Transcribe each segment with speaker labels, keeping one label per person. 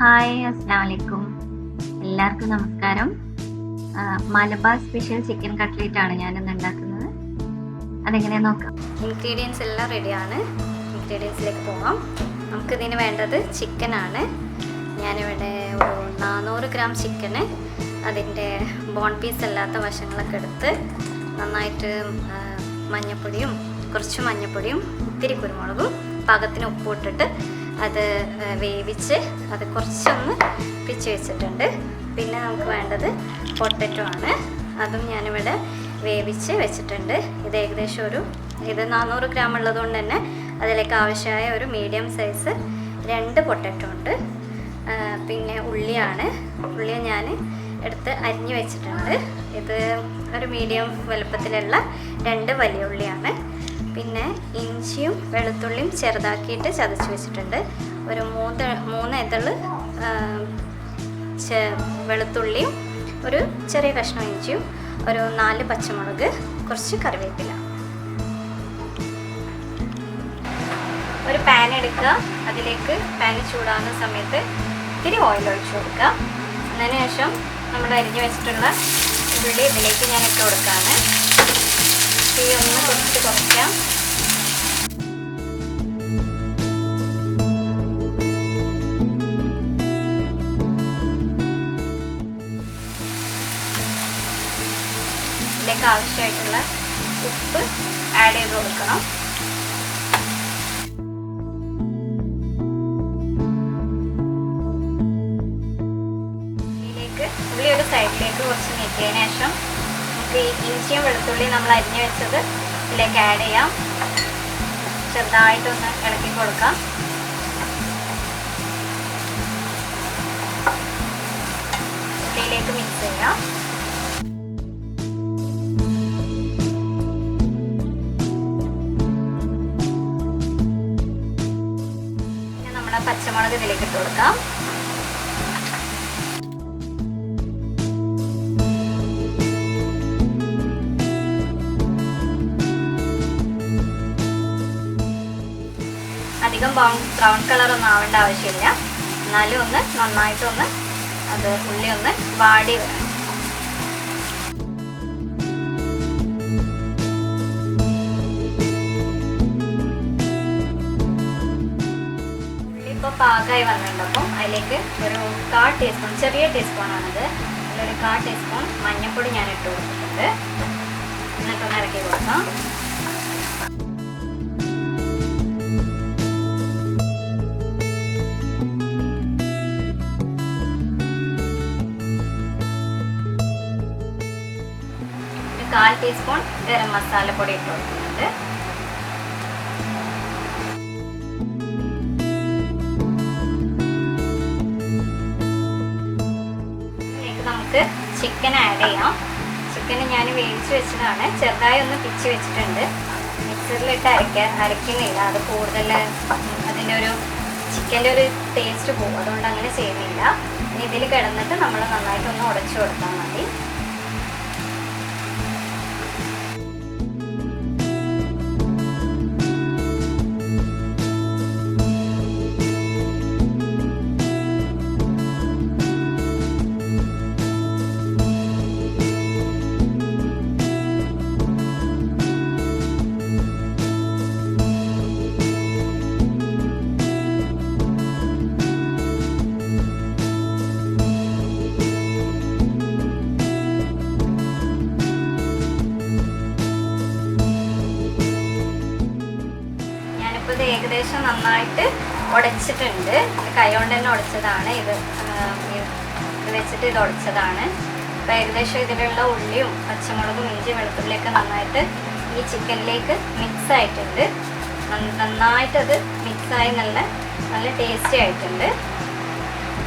Speaker 1: Hi, അസ്സലാമു അലൈക്കും. എല്ലാവർക്കും നമസ്കാരം. മലബാർ സ്പെഷ്യൽ ചിക്കൻ കട്ട്ലേറ്റ് ആണ് ഞാനിന്ന് ഉണ്ടാക്കുന്നത്. അതെങ്ങനെയാ നോക്കാം.
Speaker 2: ഇൻഗ്രീഡിയൻസ് എല്ലാം റെഡിയാണ്. ഇൻഗ്രീഡിയൻസിലേക്ക് പോകാം. നമുക്കിതിന് വേണ്ടത് ചിക്കനാണ്. ഞാനിവിടെ ഒരു 400 ഗ്രാം ചിക്കന്, അതിൻ്റെ ബോൺ പീസ് അല്ലാത്ത വശങ്ങളൊക്കെ എടുത്ത് നന്നായിട്ട് കുറച്ച് മഞ്ഞൾപ്പൊടിയും ഇത്തിരി കുരുമുളകും പാകത്തിന് ഉപ്പും ഇട്ടിട്ട് അത് വേവിച്ച് അത് കുറച്ചൊന്ന് പിച്ച് വെച്ചിട്ടുണ്ട്. പിന്നെ നമുക്ക് വേണ്ടത് പൊട്ടറ്റോ ആണ്. അതും ഞാനിവിടെ വേവിച്ച് വെച്ചിട്ടുണ്ട്. ഇത് ഏകദേശം ഇത് 400 ഗ്രാം ഉള്ളതുകൊണ്ട് തന്നെ അതിലേക്ക് ആവശ്യമായ ഒരു മീഡിയം സൈസ് 2 പൊട്ടറ്റോ ഉണ്ട്. പിന്നെ ഉള്ളി ഞാൻ എടുത്ത് അരിഞ്ഞു വെച്ചിട്ടുണ്ട്. ഇത് ഒരു മീഡിയം വലുപ്പത്തിലുള്ള 2 വലിയ ഉള്ളിയാണ്. പിന്നെ ഇഞ്ചിയും വെളുത്തുള്ളിയും ചെറുതാക്കിയിട്ട് ചതച്ച് വെച്ചിട്ടുണ്ട്. ഒരു 3 ഇതള് വെളുത്തുള്ളിയും ഒരു ചെറിയ കഷ്ണം ഇഞ്ചിയും ഒരു 4 പച്ചമുളക്, കുറച്ച് കറിവേപ്പില. ഒരു പാൻ എടുക്കുക. അതിലേക്ക് പാൻ ചൂടാകുന്ന സമയത്ത് ഇത്തിരി ഓയിൽ ഒഴിച്ചു കൊടുക്കുക. അതിന് ശേഷം നമ്മൾ അരിഞ്ഞു വെച്ചിട്ടുള്ള ഉള്ളി ഇതിലേക്ക് ഞാൻ ഇട്ട് കൊടുക്കുകയാണ്. തീ ഒന്ന് കുറയ്ക്കാം. ഇതിലേക്ക് ആവശ്യമായിട്ടുള്ള ഉപ്പ് ആഡ് ചെയ്ത് കൊടുക്കണം. ഇതിലേക്ക് ഉള്ളി ഒരു സൈഡിലേക്ക് കുറച്ച് നീക്കിയതിന് ശേഷം നമുക്ക് ഈ ഇഞ്ചിയും വെളുത്തുള്ളിയും നമ്മൾ അരിഞ്ഞു വെച്ചത് ഇതിലേക്ക് ആഡ് ചെയ്യാം. ചെറുതായിട്ടൊന്ന് ഇളക്കി കൊടുക്കാം. ഉള്ളിയിലേക്ക് മിക്സ് ചെയ്യാം. പിന്നെ നമ്മുടെ പച്ചമുളക് ഇതിലേക്ക് ഇട്ട് കൊടുക്കാം. അധികം ബ്രൗൺ കളറൊന്നും ആവേണ്ട ആവശ്യമില്ല. എന്നാലും ഒന്ന് നന്നായിട്ടൊന്ന് ഉള്ളി ഒന്ന് വാടി വരണം. ഉള്ളി ഇപ്പോൾ പാകമായി വന്നിട്ടുണ്ട്. അപ്പം അതിലേക്ക് ഒരു 1/4 ടീസ്പൂൺ, ചെറിയ ടീസ്പൂണാണത്, അതിലൊരു 1/4 ടീസ്പൂൺ മഞ്ഞൾപ്പൊടി ഞാൻ ഇട്ട് കൊടുത്തിട്ടുണ്ട്. എന്നിട്ടൊന്ന് ഇറക്കി കൊടുക്കാം. ഒരു 1/4 ടീസ്പൂൺ ഗരം മസാലപ്പൊടി ഇട്ട് കൊടുക്കുന്നുണ്ട്. ഇതിലേക്ക് നമുക്ക് ചിക്കൻ ആഡ് ചെയ്യാം. ചിക്കൻ ഞാൻ വേവിച്ച് വെച്ചതാണ്. ചെറുതായി ഒന്ന് പിച്ച് വെച്ചിട്ടുണ്ട്. മിക്സറിലിട്ട് അരയ്ക്കുന്നില്ല. അത് കൂടുതൽ അതിൻ്റെ ഒരു ചിക്കൻ്റെ ഒരു ടേസ്റ്റ് പോകും. അതുകൊണ്ട് അങ്ങനെ ചെയ്യുന്നില്ല. ഇനി ഇതിൽ കിടന്നിട്ട് നമ്മൾ നന്നായിട്ടൊന്ന് ഉടച്ചു കൊടുത്താൽ മതി. ഇത് ഏകദേശം നന്നായിട്ട് ഉടച്ചിട്ടുണ്ട്. കൈ കൊണ്ട് തന്നെ ഉടച്ചതാണ്. ഇത് വെച്ചിട്ട് ഇത് ഉടച്ചതാണ്. അപ്പോൾ ഏകദേശം ഇതിലുള്ള ഉള്ളിയും പച്ചമുളകും ഇഞ്ചി വെളുത്തുള്ളിയൊക്കെ നന്നായിട്ട് ഈ ചിക്കനിലേക്ക് മിക്സ് ആയിട്ടുണ്ട്. നന്നായിട്ടത് മിക്സായി നല്ല ടേസ്റ്റി ആയിട്ടുണ്ട്.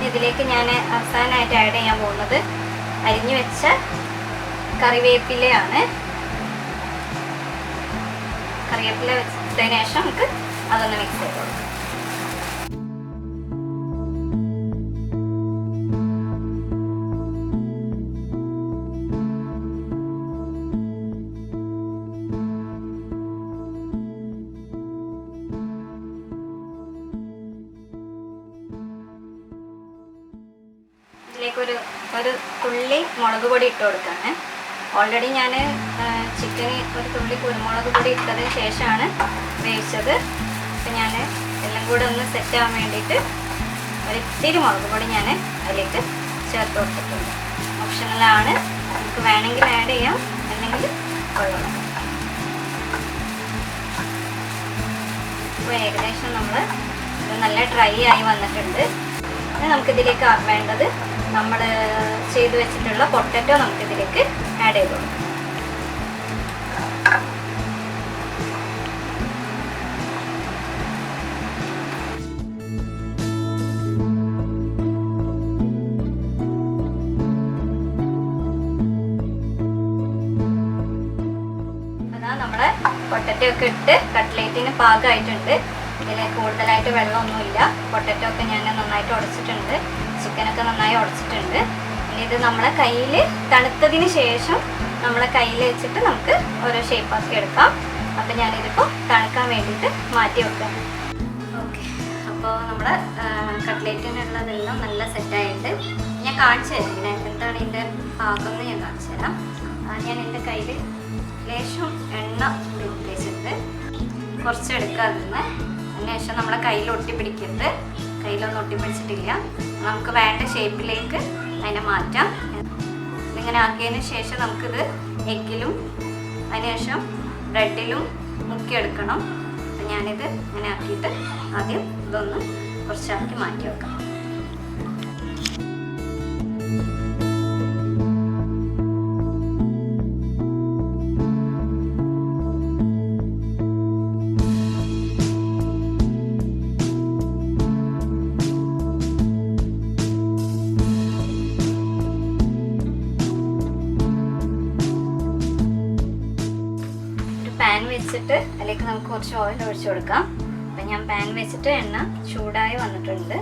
Speaker 2: ഇതിലേക്ക് ഞാൻ അവസാനമായിട്ട് ആഡ് ചെയ്യാൻ പോകുന്നത് അരിഞ്ഞു വെച്ച കറിവേപ്പിലയാണ്. കറിവേപ്പില വെച്ചതിന് ശേഷം നമുക്ക് അതൊന്ന് മിക്സ് ചെയ്ത് കൊടുക്കാം. ഇതിലേക്ക് ഒരു തുള്ളി മുളക് പൊടി ഇട്ട് കൊടുക്കുകയാണ്. ഓൾറെഡി ഞാൻ ചിക്കന് ഒരു തുള്ളി കുരുമുളക് പൊടി ഇട്ടതിന് ശേഷമാണ് വേവിച്ചത്. അപ്പം ഞാൻ എല്ലാം കൂടെ ഒന്ന് സെറ്റ് ആവാൻ വേണ്ടിയിട്ട് ഒരിത്തിരി മുളക് പൊടി ഞാൻ അതിലേക്ക് ചേർത്ത് കൊടുത്തിട്ടുണ്ട്. ഓപ്ഷണലാണ്, നമുക്ക് വേണമെങ്കിൽ ആഡ് ചെയ്യാം, അല്ലെങ്കിൽ കൊള്ളണം. അപ്പോൾ ഏകദേശം നമ്മൾ ഇത് നല്ല ഡ്രൈ ആയി വന്നിട്ടുണ്ട്. നമുക്കിതിലേക്ക് വേണ്ടത് നമ്മൾ ചെയ്ത് വെച്ചിട്ടുള്ള പൊട്ടറ്റോ നമുക്കിതിലേക്ക് ആഡ് ചെയ്ത് കൊടുക്കാം. നമ്മുടെ പൊട്ടറ്റോ ഒക്കെ ഇട്ട് കട്ട്ലേറ്റിന് പാകമായിട്ടുണ്ട്. ഇതിൽ കൂടുതലായിട്ട് വെള്ളമൊന്നുമില്ല. പൊട്ടറ്റോ ഒക്കെ ഞാൻ നന്നായിട്ട് ഉടച്ചിട്ടുണ്ട്, ചിക്കനൊക്കെ നന്നായി ഉടച്ചിട്ടുണ്ട്. ഇനി ഇത് നമ്മളെ കയ്യിൽ തണുത്തതിന് ശേഷം നമ്മളെ കയ്യിൽ വെച്ചിട്ട് നമുക്ക് ഓരോ ഷേപ്പാക്കി എടുക്കാം. അപ്പം ഞാനിതിപ്പോൾ തണുക്കാൻ വേണ്ടിയിട്ട് മാറ്റി വെക്കാം. ഓക്കെ, അപ്പോൾ നമ്മുടെ കട്ട്ലേറ്റിനുള്ളതെല്ലാം നല്ല സെറ്റായിട്ട് ഞാൻ കാണിച്ചു തരാം. ഇങ്ങനെ എന്താണ് ഇതിൻ്റെ പാകം എന്ന് ഞാൻ കാണിച്ചു തരാം. ഞാൻ എൻ്റെ കയ്യിൽ ലേശം എണ്ണ തേച്ചിട്ട് കുറച്ച് എടുക്കാതെ നിന്ന് അതിനുശേഷം നമ്മളെ കയ്യിൽ ഒട്ടിപ്പിടിക്കരുത്. കയ്യിലൊന്നും ഒട്ടിപ്പിടിച്ചിട്ടില്ല. നമുക്ക് വേണ്ട ഷേപ്പിലേക്ക് അതിനെ മാറ്റാം. ഇതിങ്ങനെ ആക്കിയതിന് ശേഷം നമുക്കിത് എഗ്ഗിലും അതിനുശേഷം ബ്രെഡിലും മുക്കിയെടുക്കണം. അപ്പം ഞാനിത് ഇങ്ങനെ ആക്കിയിട്ട് ആദ്യം ഇതൊന്ന് കുറച്ചാക്കി മാറ്റി വെക്കാം. പാൻ വെച്ചിട്ട് അതിലേക്ക് നമുക്ക് കുറച്ച് ഓയിൽ ഒഴിച്ചു കൊടുക്കാം. അപ്പം ഞാൻ പാൻ വെച്ചിട്ട് എണ്ണ ചൂടായി വന്നിട്ടുണ്ട്.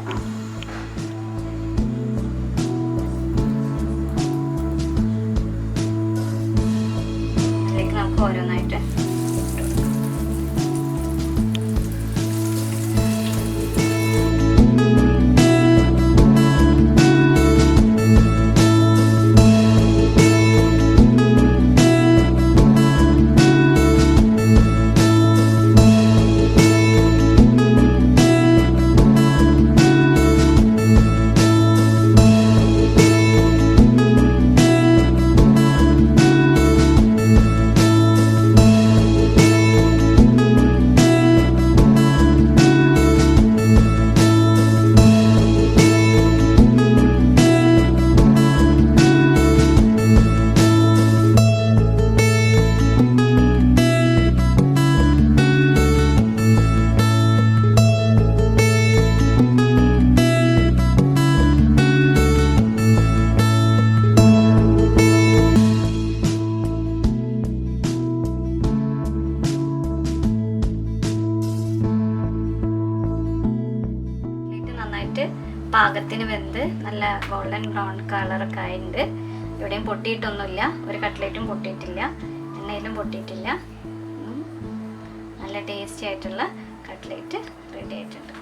Speaker 2: അതിലേക്ക് നമുക്ക് ഓരോന്നായിട്ട് പാകത്തിന് വെന്ത് നല്ല ഗോൾഡൻ ബ്രൗൺ കളറൊക്കെ ആയിട്ടുണ്ട്. എവിടെയും പൊട്ടിയിട്ടൊന്നുമില്ല, ഒരു കട്ട്ലേറ്റും പൊട്ടിയിട്ടില്ല, എണ്ണയിലും പൊട്ടിയിട്ടില്ല. നല്ല ടേസ്റ്റി ആയിട്ടുള്ള കട്ട്ലേറ്റ് റെഡി ആയിട്ടുണ്ട്.